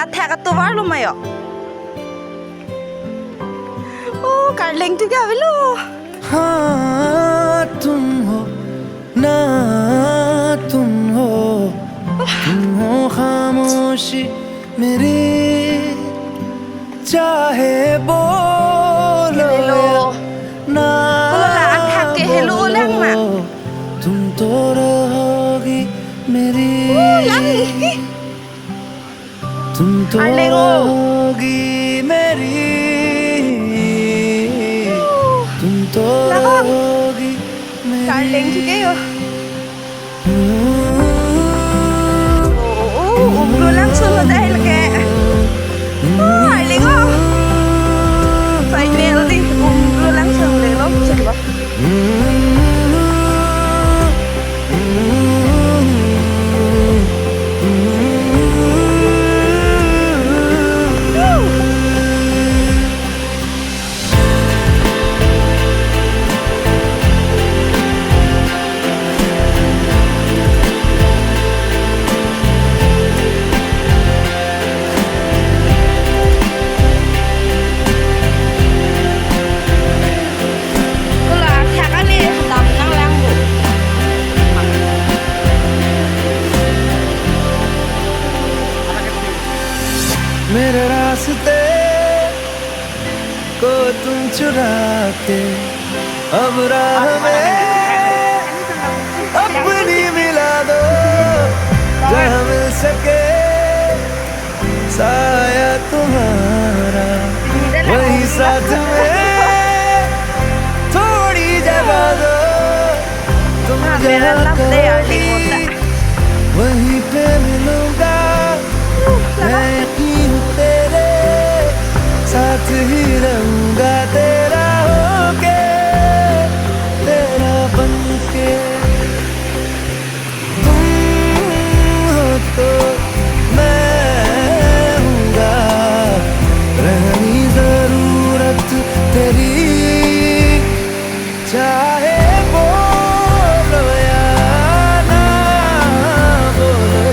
attack at the Varlomayo. Oh, Carling to Gavilo. हाँ तुम हो ना तुम हो खामोशी मेरी चाहे बोलो ना तुम तो रहोगी मेरी तुम तो रहोगी मेरी तुम तो रहोगी मेरी Carling to Gayo. Umbro lang sunod dahil kaya. Carling oh. Side melody. Umbro lang sunod dahil. Sige ba? मेरे रास्ते को तुम चुरा के अब राह में अपनी मिला दो जहाँ मिल सके साया तुम्हारा वही साथ में थोड़ी जगह दो तुम जहाँ कहोगी वहीं पे मिलूंगा मैं यकीन तेरे साथ ही रहूंगा तेरा होके तेरा बनके तुम हो तो मैं हूँगा रहनी जरूरत तेरी चाहे बोलो या ना बोलो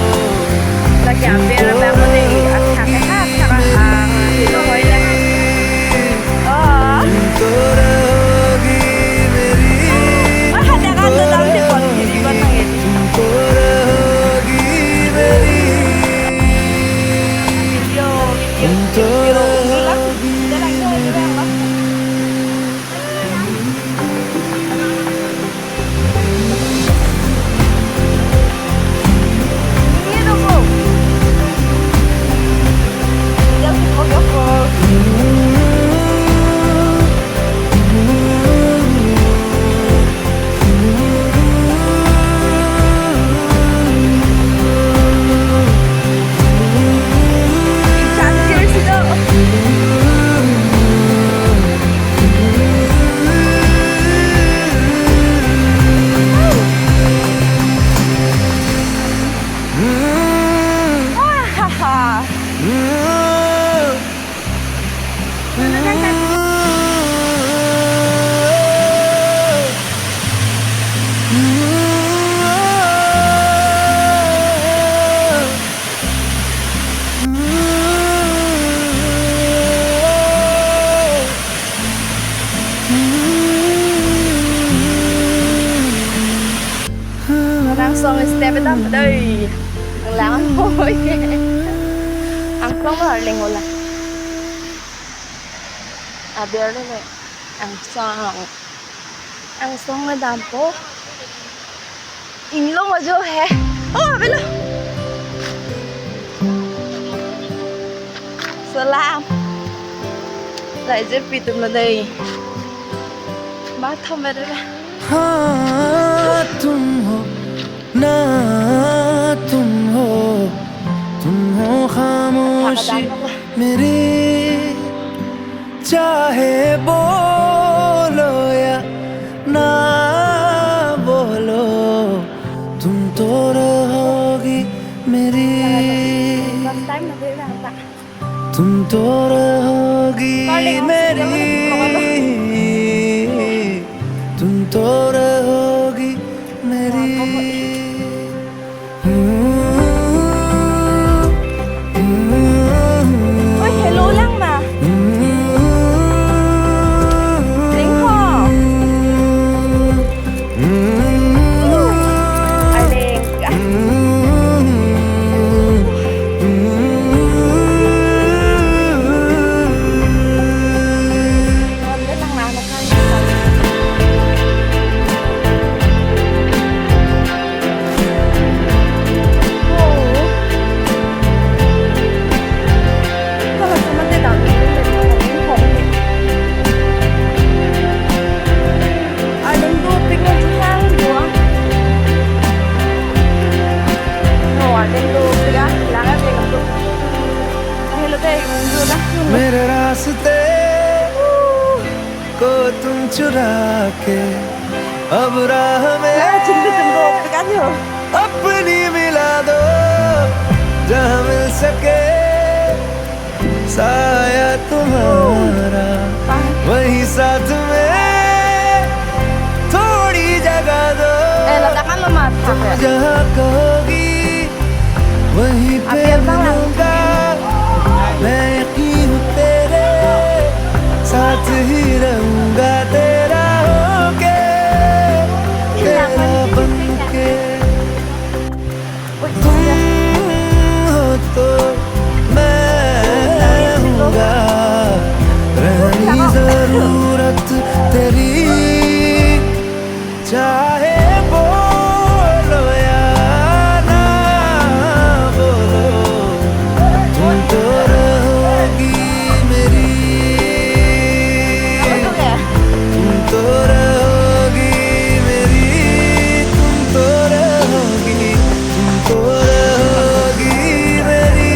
Song step it up đây. Lắm thôi. Ăn không có linh hồn là. À bia đây vậy. Ăn xong mới đam po. In lo mà jo hai. Oh, bên đó. Salam. Lại dễ bị tụm là đây. Bác thông về đây này. हाँ तुम हो ना तुम हो खामोशी मेरी चाहे बोलो या ना बोलो तुम तो रहोगी मेरी तुम तो रहोगी मेरी तुम तो रहोगी मेरी तुम चुरा के अब राह में 준비된 거 어떡하죠? अपनी मिला दो जहाँ मिल सके साया तुम्हारा वही साथ में थोड़ी जगह दो letakkan lemak जहाँ कहोगी वहीं पे मिलूंगा मैं यकीन हूँ तेरे साथ ही रहूंगा तेरा होके तेरा बनके तुम हो तो मैं हूँगा रहनी जरूरत तेरी चाहे बोलो या ना बोलो तुम तो रहोगी मेरी तुम तो रहोगी मेरी तुम तो रहोगी मेरी तुम तो रहोगी मेरी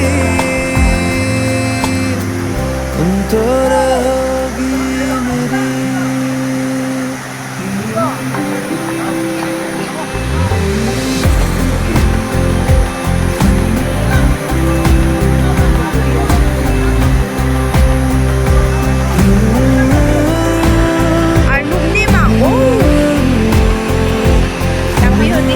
알몸님 오 장미 어디?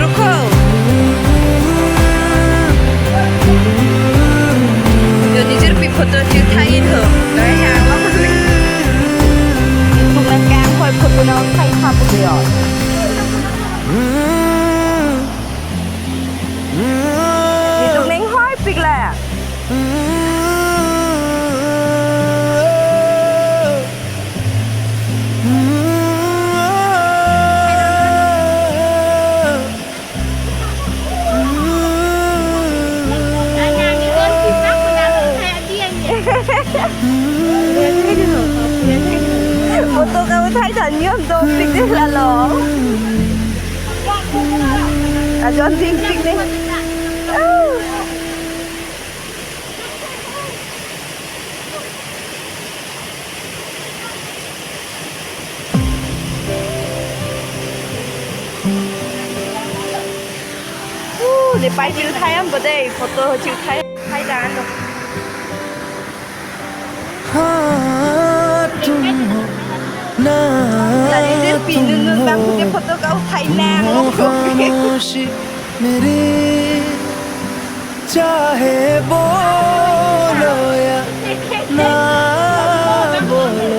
रुको 요 니즈르 피 포토 지 타이 더 너의 향과 볼래 동안 깡 포토 나온 타이 타보세요 이 동네 hói 픽 là Foto kamu thấy thần như ông Tôn Pích đấy là lỗ à cho anh Thiên Pích đi để bay chịu thay em vào đây photo chịu thay thay đàn rồi हाँ तुम हो ना là đi đến pin तुम nương băng हो cái photo cao thay nàng हो lắm खामोशी मेरी चाहे बोलो या ना बोलो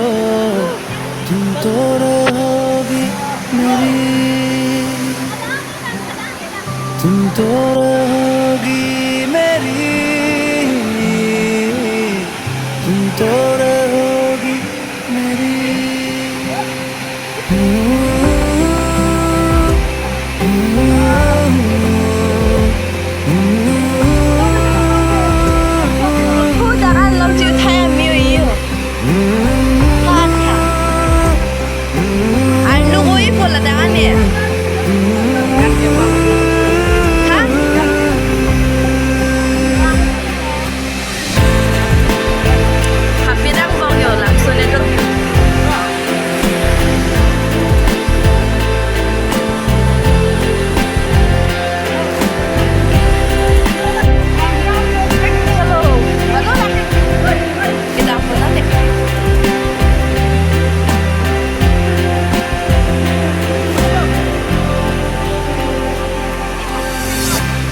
तुम तो रहोगी मेरी तुम तो रहोगी मेरी तुम तो रहोगी मेरी Thu đã ăn lắm chịu thay em yêu yêu Ngon hả anh lúc ấy một là đã ăn nè hả hả biết đang vòng nhiều làm xuân lên được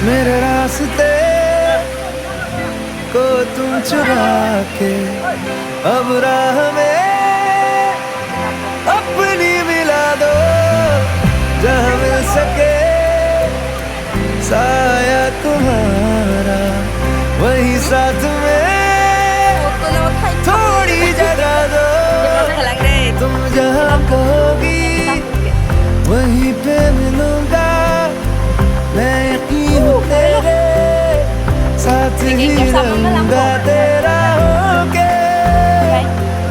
मेरे रास्ते को तुम चुरा के अब राह में अपनी मिला दो जहाँ मिल सके साया तुम्हारा वही साथ में थोड़ी जगह दो तुम जहाँ कहोगी वहीं पे मिलूंगा मैं यकीन हूँ तेरे साथ ही रहूंगा तेरा होके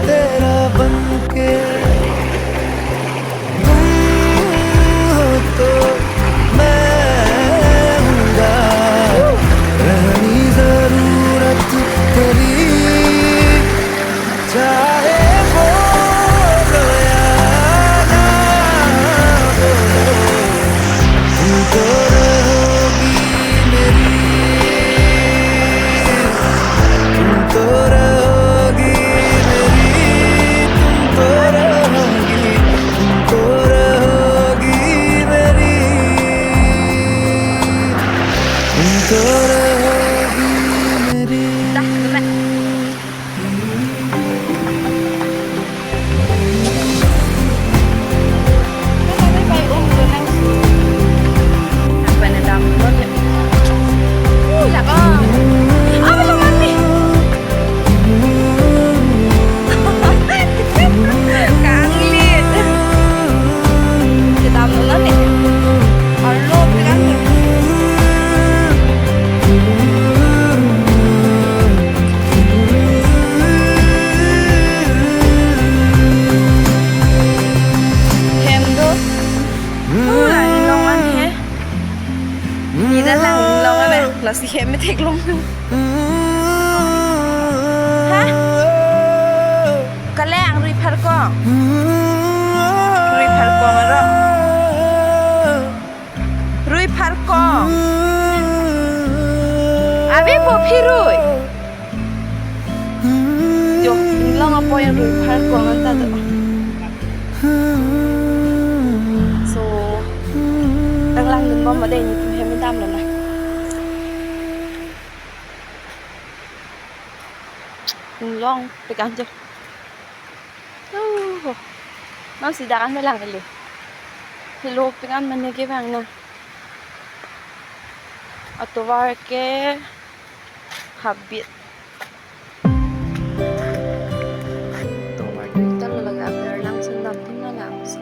तेरा बनके तुम हो तो मैं हूँगा रहनी जरूरत तेरी là gì hết mới thích luôn hả cái làng repair con mà đó repair con à biết bộ phi rồi yo long apa yang repair con anta tuh so đang lang đến bom ở đây như em mới đâm lần này long pegang aja mau sidakan melang ini hello pegang mana ke bang na atau war ke habit to war kita lalaga pero lang sundam tin na lang so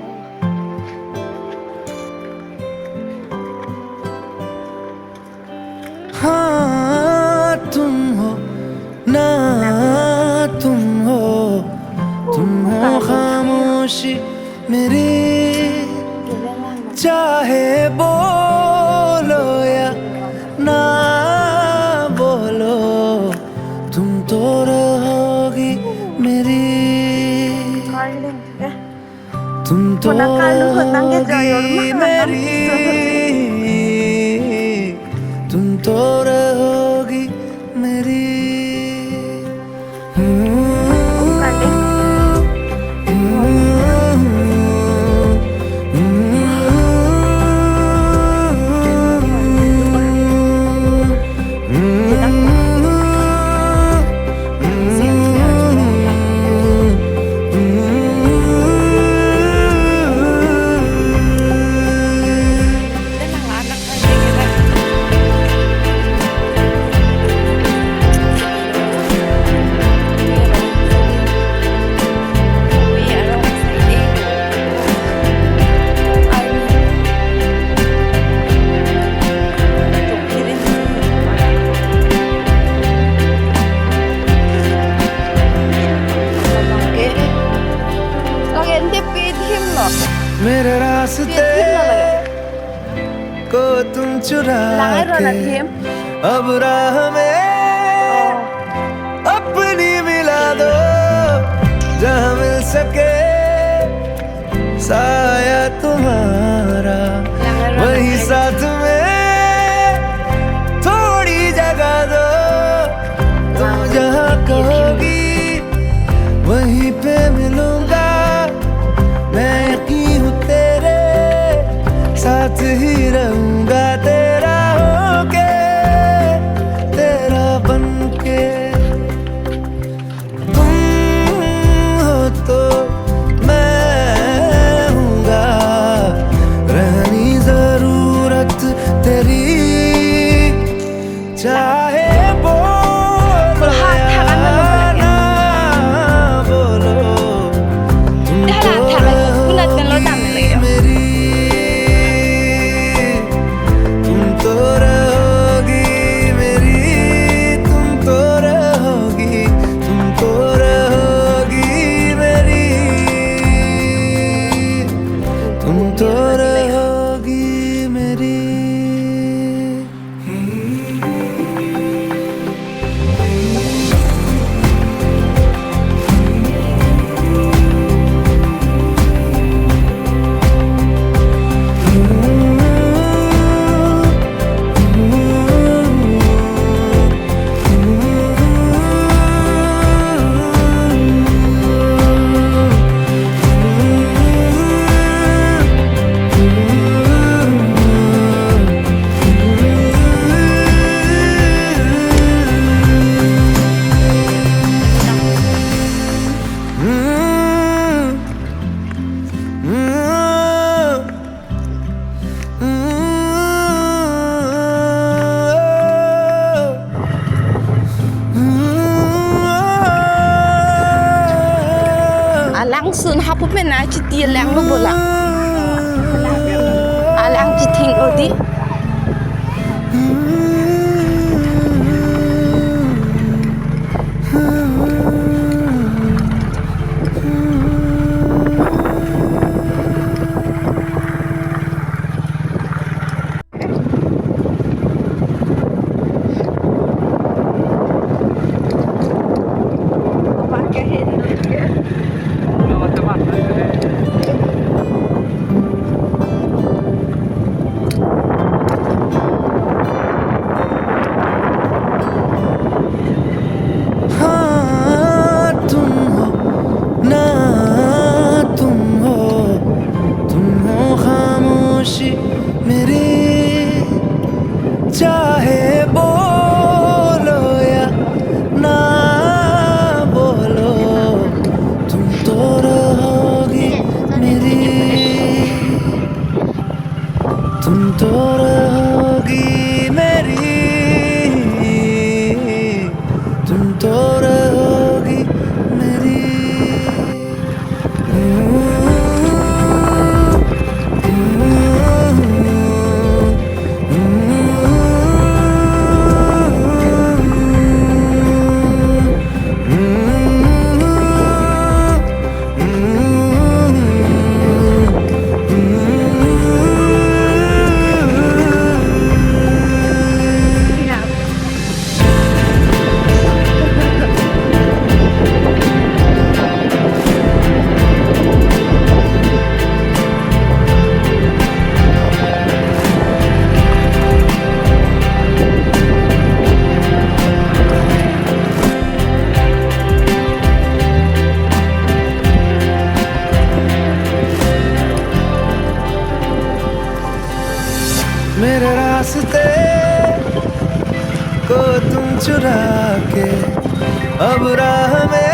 हाँ तुम हो ना तुम हो खामोशी मेरी चाहे बोलो या ना बोलो तुम तो रहोगी मेरी तुम तो रहोगी मेरी तुम तो रहोगी मेरी मेरे रास्ते को तुम चुरा के अब राह में अपनी मिला दो जहाँ मिल सके साया तुम्हारा वही साथ में थोड़ी जगह दो तुम जहाँ कहोगी वहीं पे मिलूंगा मैं यकीन हूँ तेरे साथ ही रहूंगा तेरा होके तेरा बनके तुम हो तो मैं हूँगा रहनी जरूरत तेरी चाहे बोलो या ना बोलो तुम तो रहोगी मेरी तुम तो रहोगी मेरी तुम तो रहोगी मेरी तुम तो रहोगी मेरी langsung hapu pena citi lang lo bola alang citing odi रास्ते को तुम चुरा के अब राह में